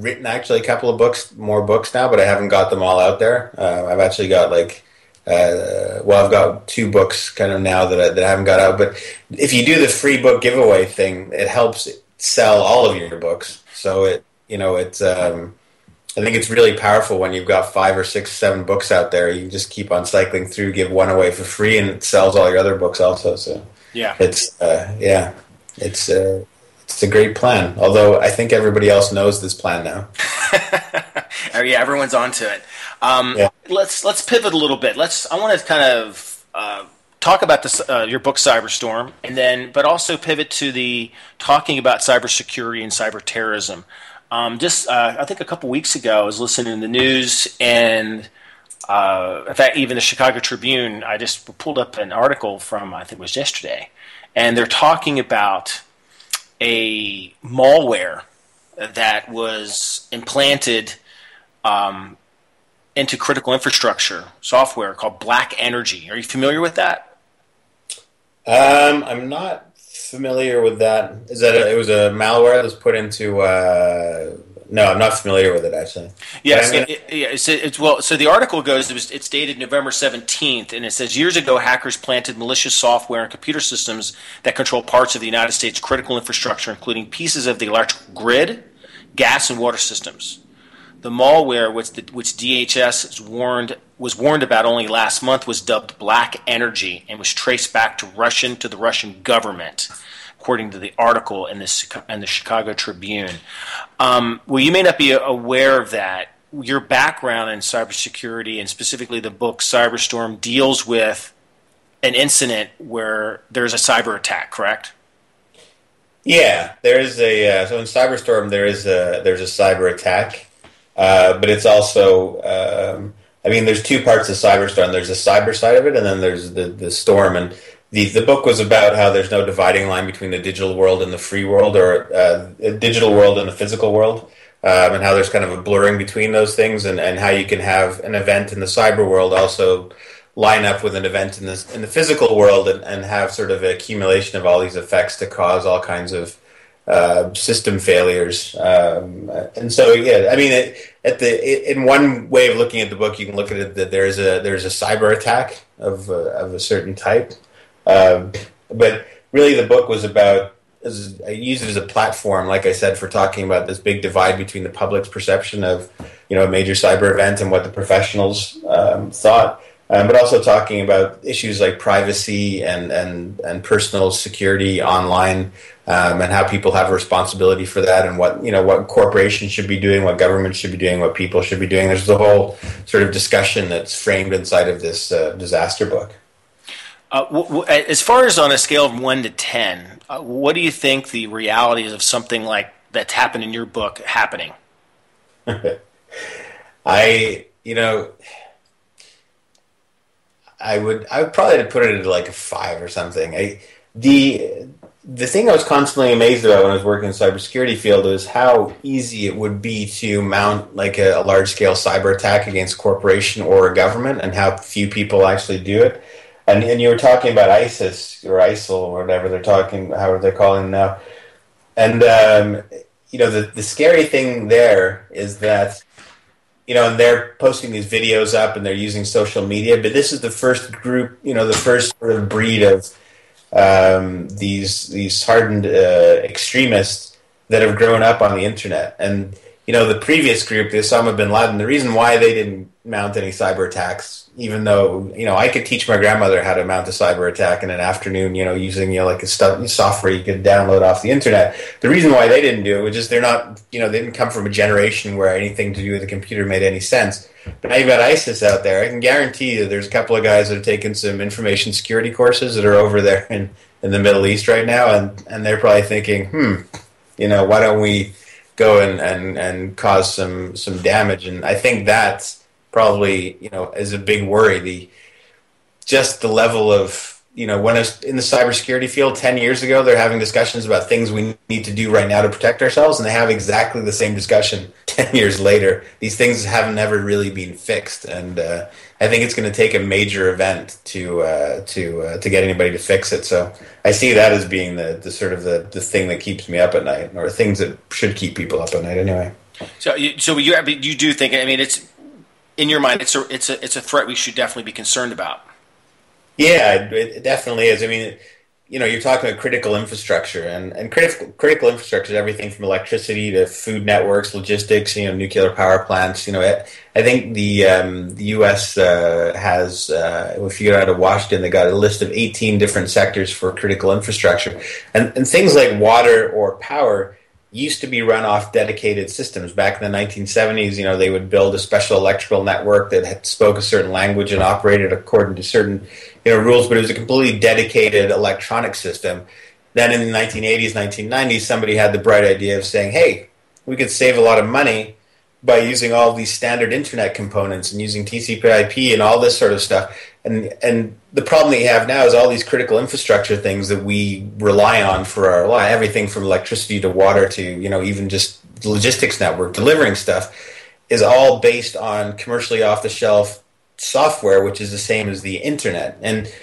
written actually a couple of more books now, but I haven't got them all out there. I've actually got I've got 2 books kind of now that I haven't got out. But if you do the free book giveaway thing, it helps sell all of your books. So I think it's really powerful when you've got 5 or 6, 7 books out there. You just keep on cycling through, give one away for free, and it sells all your other books also. So yeah, it's a great plan. Although I think everybody else knows this plan now. Yeah, everyone's onto it. Let's pivot a little bit. I want to kind of talk about your book Cyberstorm, but also pivot to the talking about cybersecurity and cyber terrorism. I think a couple weeks ago, I was listening to the news, and in fact, even the Chicago Tribune, I just pulled up an article from, I think it was yesterday, and they're talking about a malware that was implanted into critical infrastructure software called Black Energy. Are you familiar with that? I'm not familiar with that. Is that it was a malware that was put into? No, I'm not familiar with it actually. Yes, so the article goes. It's dated November 17th, and it says years ago, hackers planted malicious software in computer systems that control parts of the United States' critical infrastructure, including pieces of the electrical grid, gas, and water systems. The malware, which DHS was warned about only last month, was dubbed Black Energy and was traced back to the Russian government, according to the article in the Chicago Tribune. Well, you may not be aware of that. Your background in cybersecurity, and specifically the book Cyberstorm, deals with an incident where there's a cyber attack, correct? Yeah, there is so in Cyberstorm there's a cyber attack. But it's also, there's 2 parts of Cyberstorm. There's the cyber side of it, and then there's the storm. And the book was about how there's no dividing line between the digital world and the free world, or a digital world and the physical world, and how there's kind of a blurring between those things, and how you can have an event in the cyber world also line up with an event in the physical world, and have sort of an accumulation of all these effects to cause all kinds of system failures, and so in one way of looking at the book, you can look at it that there's a cyber attack of a certain type, but really the book was about. I use it as a platform, like I said, for talking about this big divide between the public's perception of a major cyber event and what the professionals thought. But also talking about issues like privacy and personal security online, and how people have a responsibility for that, and what corporations should be doing, what governments should be doing, what people should be doing. There's the whole sort of discussion that's framed inside of this disaster book. As far as on a scale of 1 to 10, what do you think the reality is of something like that's happened in your book happening? I would probably put it at like a 5 or something. the thing I was constantly amazed about when I was working in the cybersecurity field is how easy it would be to mount like a large-scale cyber attack against a corporation or a government, and how few people actually do it. And you were talking about ISIS or ISIL or whatever they're talking, how they're calling them now. And the scary thing there is that and they're posting these videos up and they're using social media, but this is the first group, the first sort of breed of these hardened extremists that have grown up on the internet. And the previous group, the Osama bin Laden, the reason why they didn't mount any cyber attacks, even though I could teach my grandmother how to mount a cyber attack in an afternoon, using like a software you could download off the internet. The reason why they didn't do it was just they're not, they didn't come from a generation where anything to do with a computer made any sense. But now you've got ISIS out there. I can guarantee you there's a couple of guys that have taken some information security courses that are over there in the Middle East right now, and they're probably thinking, why don't we go and cause some damage? And I think that's probably is a big worry. Just the level of when I was in the cybersecurity field 10 years ago, they're having discussions about things we need to do right now to protect ourselves, and they have exactly the same discussion 10 years later. These things have never really been fixed, and I think it's going to take a major event to get anybody to fix it. So I see that as being the sort of the thing that keeps me up at night, or things that should keep people up at night anyway. So you do think? I mean, it's in your mind, it's a threat we should definitely be concerned about. Yeah, it definitely is. I mean, you're talking about critical infrastructure, and critical infrastructure is everything from electricity to food networks, logistics, nuclear power plants. I think the U.S. has, if you go out of Washington, they got a list of 18 different sectors for critical infrastructure, and things like water or power used to be run off dedicated systems. Back in the 1970s, they would build a special electrical network that spoke a certain language and operated according to certain rules, but it was a completely dedicated electronic system. Then in the 1980s, 1990s, somebody had the bright idea of saying, hey, we could save a lot of money by using all these standard internet components and using TCP/IP and all this sort of stuff. And the problem that you have now is all these critical infrastructure things that we rely on for our life, everything from electricity to water to, even just the logistics network, delivering stuff, is all based on commercially off-the-shelf software, which is the same as the internet. And,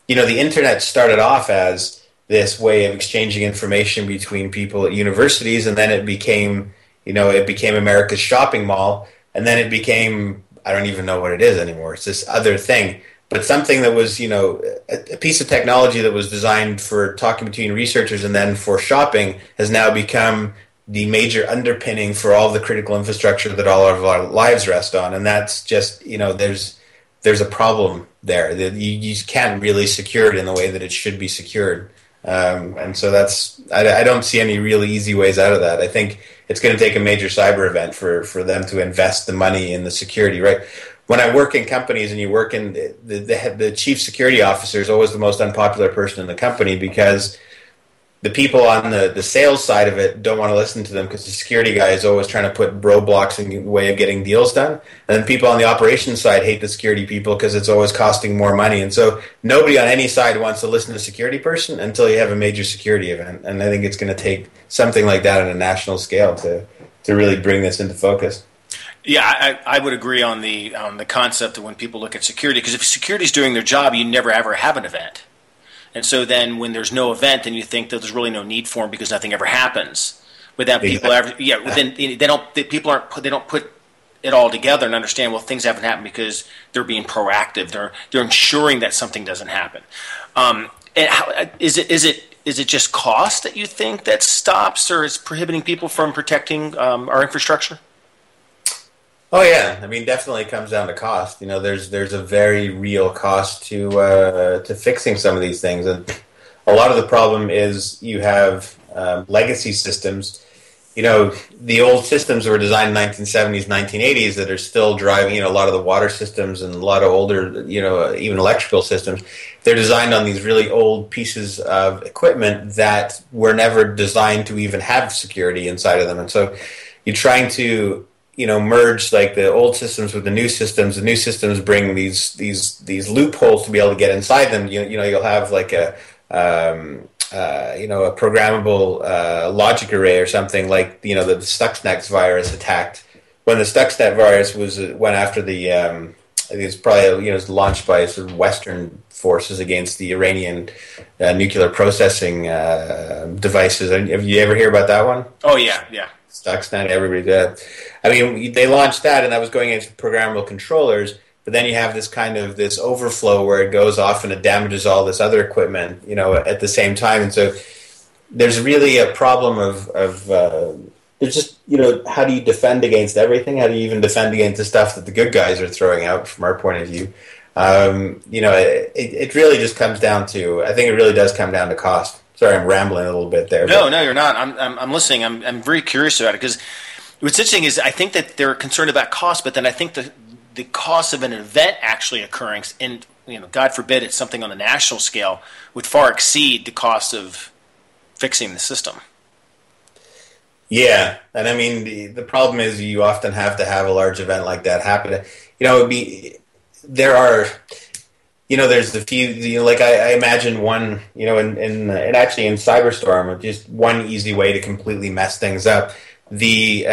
the internet started off as this way of exchanging information between people at universities, and then it became America's shopping mall, and then it became, I don't even know what it is anymore. It's this other thing. But something that was, a piece of technology that was designed for talking between researchers and then for shopping has now become the major underpinning for all the critical infrastructure that all of our lives rest on. And that's just, there's a problem there. You can't really secure it in the way that it should be secured. And so I don't see any really easy ways out of that. I think it's going to take a major cyber event for them to invest the money in the security, right? When I work in companies and you work in the chief security officer is always the most unpopular person in the company, because the people on the sales side of it don't want to listen to them because the security guy is always trying to put roadblocks in the way of getting deals done. And then people on the operations side hate the security people because it's always costing more money. And so nobody on any side wants to listen to the security person until you have a major security event. And I think it's going to take something like that on a national scale to really bring this into focus. Yeah, I would agree on the concept of when people look at security, because if security is doing their job, you never ever have an event. And so then when there's no event, then you think that there's really no need for them because nothing ever happens. Without people ever, then they don't put it all together and understand, well, things haven't happened because they're being proactive. They're ensuring that something doesn't happen. And is it just cost that you think that stops or is prohibiting people from protecting our infrastructure? Oh yeah, I mean, definitely comes down to cost. There's a very real cost to fixing some of these things, and a lot of the problem is you have legacy systems. The old systems were designed in the 1970s, 1980s that are still driving. A lot of the water systems and a lot of older, even electrical systems. They're designed on these really old pieces of equipment that were never designed to even have security inside of them, and so you're trying to merge like the old systems with the new systems. The new systems bring these loopholes to be able to get inside them. You'll have like a a programmable logic array or something like the Stuxnet virus attacked. When the Stuxnet virus went after the I think it's probably it was launched by sort of Western forces against the Iranian nuclear processing devices. Have you ever hear about that one? Oh yeah, yeah. Stuxnet, everybody did. I mean, they launched that, and that was going into programmable controllers. But then you have this overflow where it goes off and it damages all this other equipment, at the same time. And so there's really a problem of there's just how do you defend against everything? How do you even defend against the stuff that the good guys are throwing out? From our point of view, it really just comes down to. I think it really does come down to cost. Sorry, I'm rambling a little bit there. No, you're not. I'm listening. I'm very curious about it because what's interesting is I think that they're concerned about cost, but then I think the cost of an event actually occurring, and God forbid it's something on a national scale, would far exceed the cost of fixing the system. Yeah, and I mean the problem is you often have to have a large event like that happen. There's the few, like I imagine one, in actually in Cyberstorm, just one easy way to completely mess things up. The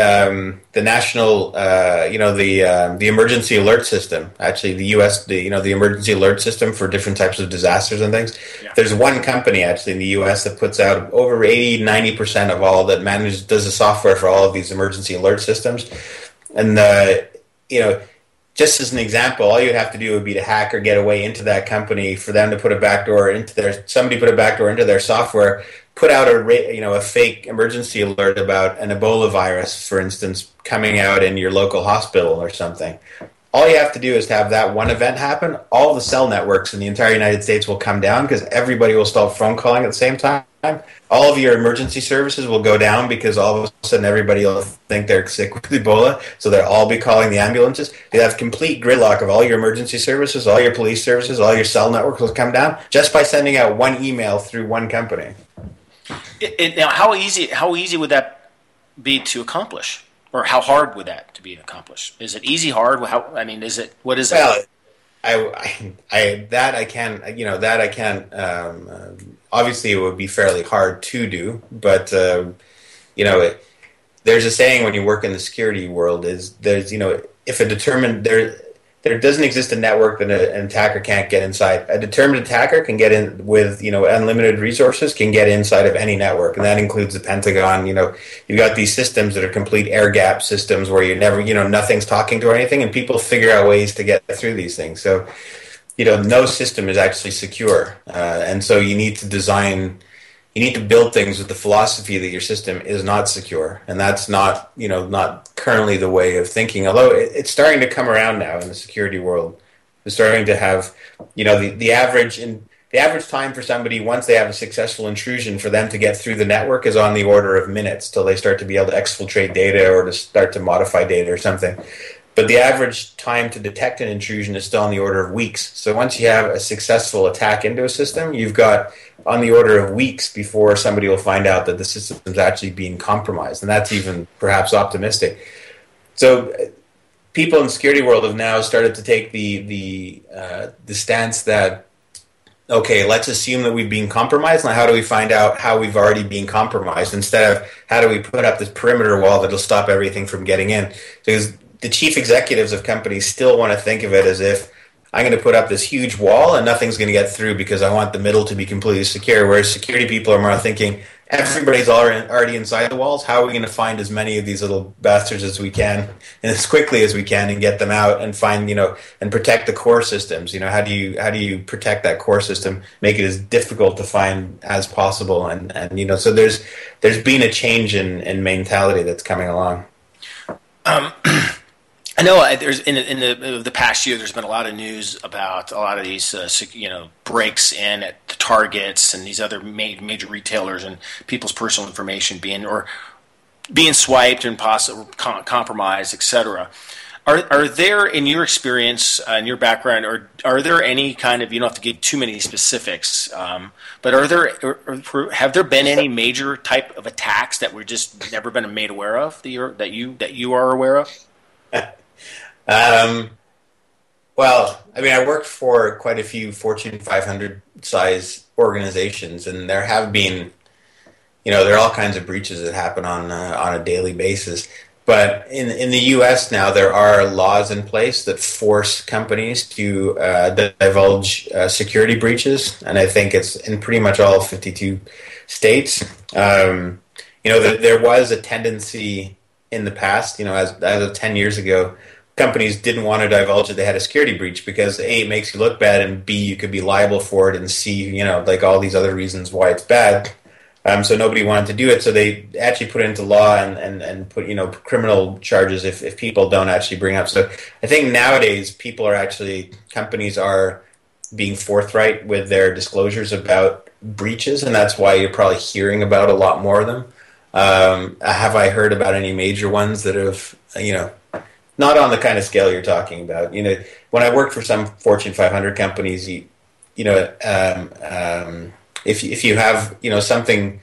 national, the emergency alert system. Actually, the U.S. the emergency alert system for different types of disasters and things. Yeah. There's one company actually in the U.S. that puts out over 80-90% of all that does the software for all of these emergency alert systems, and just as an example, all you'd have to do would be to hack or get a way into that company for them to put a backdoor into somebody put a backdoor into their software, put out a fake emergency alert about an Ebola virus, for instance, coming out in your local hospital or something. All you have to do is have that one event happen. All the cell networks in the entire United States will come down because everybody will start phone calling at the same time. All of your emergency services will go down because all of a sudden everybody will think they're sick with Ebola, so they'll all be calling the ambulances. You have complete gridlock of all your emergency services, all your police services, all your cell networks will come down just by sending out one email through one company. Now, how easy would that be to accomplish, or how hard would that to be accomplished? Is it easy, hard? Is it? What is it? Well, I can't. Obviously, it would be fairly hard to do, but there's a saying when you work in the security world if a determined there doesn't exist a network that an attacker can't get inside. A determined attacker can get in with unlimited resources, can get inside of any network, and that includes the Pentagon. You've got these systems that are complete air gap systems where you never nothing's talking to anything, and people figure out ways to get through these things. So no system is actually secure, and so you need to build things with the philosophy that your system is not secure, and that's not currently the way of thinking. Although it's starting to come around now in the security world, we're starting to have the average time for somebody once they have a successful intrusion for them to get through the network is on the order of minutes till they start to be able to exfiltrate data or to start to modify data or something. But the average time to detect an intrusion is still on the order of weeks. So once you have a successful attack into a system, you've got on the order of weeks before somebody will find out that the system is actually being compromised. And that's even perhaps optimistic. So people in the security world have now started to take the stance that, okay, let's assume that we've been compromised. Now, how do we find out how we've already been compromised instead of how do we put up this perimeter wall that'll stop everything from getting in? Because the chief executives of companies still want to think of it as if I'm going to put up this huge wall and nothing's going to get through because I want the middle to be completely secure, whereas security people are more thinking everybody's already inside the walls. How are we going to find as many of these little bastards as we can and as quickly as we can and get them out and find, and protect the core systems? How do you protect that core system, make it as difficult to find as possible? And so there's been a change in mentality that's coming along. I know there's in the past year there's been a lot of news about a lot of these breaks in at the Targets and these other major retailers and people's personal information being swiped and possibly compromised, etc. Are there, in your experience and your background, or are there any kind of, you don't have to give too many specifics, but have there been any major type of attacks that we're just never been made aware of that you are aware of? Well, I mean, I worked for quite a few Fortune 500 size organizations, and there have been, there are all kinds of breaches that happen on a daily basis. But in the U.S. now, there are laws in place that force companies to divulge security breaches, and I think it's in pretty much all 52 states. There was a tendency in the past, as of 10 years ago, companies didn't want to divulge that they had a security breach because A, it makes you look bad, and B, you could be liable for it, and C, like all these other reasons why it's bad. So nobody wanted to do it. So they actually put it into law and put, criminal charges if people don't actually bring up. So I think nowadays companies are being forthright with their disclosures about breaches, and that's why you're probably hearing about a lot more of them. Have I heard about any major ones that have, not on the kind of scale you're talking about? When I worked for some Fortune 500 companies, if you have something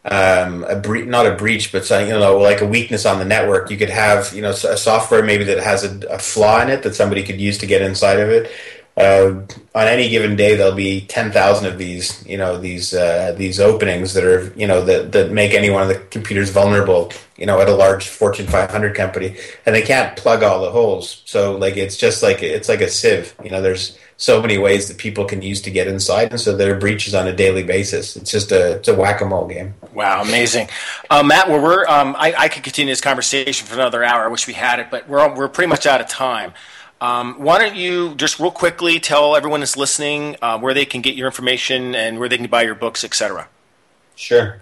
not a breach, but like a weakness on the network, you could have a software maybe that has a flaw in it that somebody could use to get inside of it. On any given day, there'll be 10,000 of these these openings that are that make any one of the computers vulnerable. At a large Fortune 500 company, and they can't plug all the holes. So it's like a sieve. There's so many ways that people can use to get inside, and so there are breaches on a daily basis. It's a whack-a-mole game. Wow, amazing, Matt. I could continue this conversation for another hour. I wish we had it, but we're pretty much out of time. Why don't you just real quickly tell everyone that's listening where they can get your information and where they can buy your books, etc. Sure.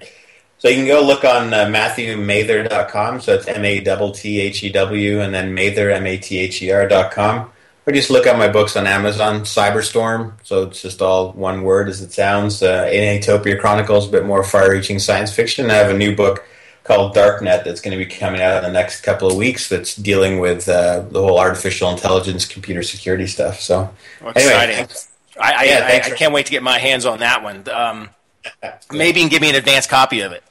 So you can go look on MatthewMather.com. So it's MATTHEW, and then Mather, MATHER.com. Or just look up my books on Amazon. Cyberstorm, so it's just all one word as it sounds. Anatopia Chronicles, a bit more far-reaching science fiction. I have a new book called Darknet that's going to be coming out in the next couple of weeks that's dealing with the whole artificial intelligence, computer security stuff. So, exciting. I can't wait to get my hands on that one. Maybe you can give me an advanced copy of it.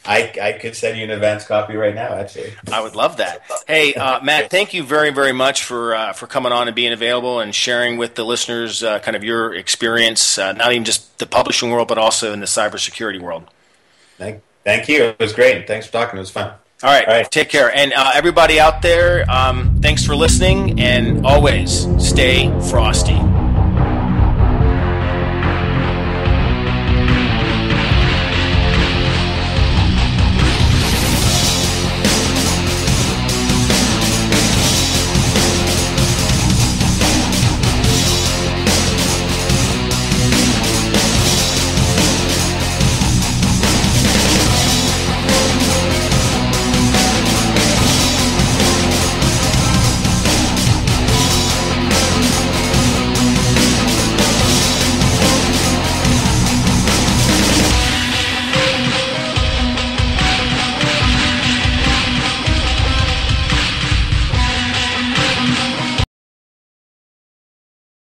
I could send you an advanced copy right now, actually. I would love that. Hey, Matt, thank you very, very much for coming on and being available and sharing with the listeners kind of your experience, not even just the publishing world, but also in the cybersecurity world. Thank you. It was great. Thanks for talking. It was fun. All right. Take care. And everybody out there, thanks for listening, and always stay frosty.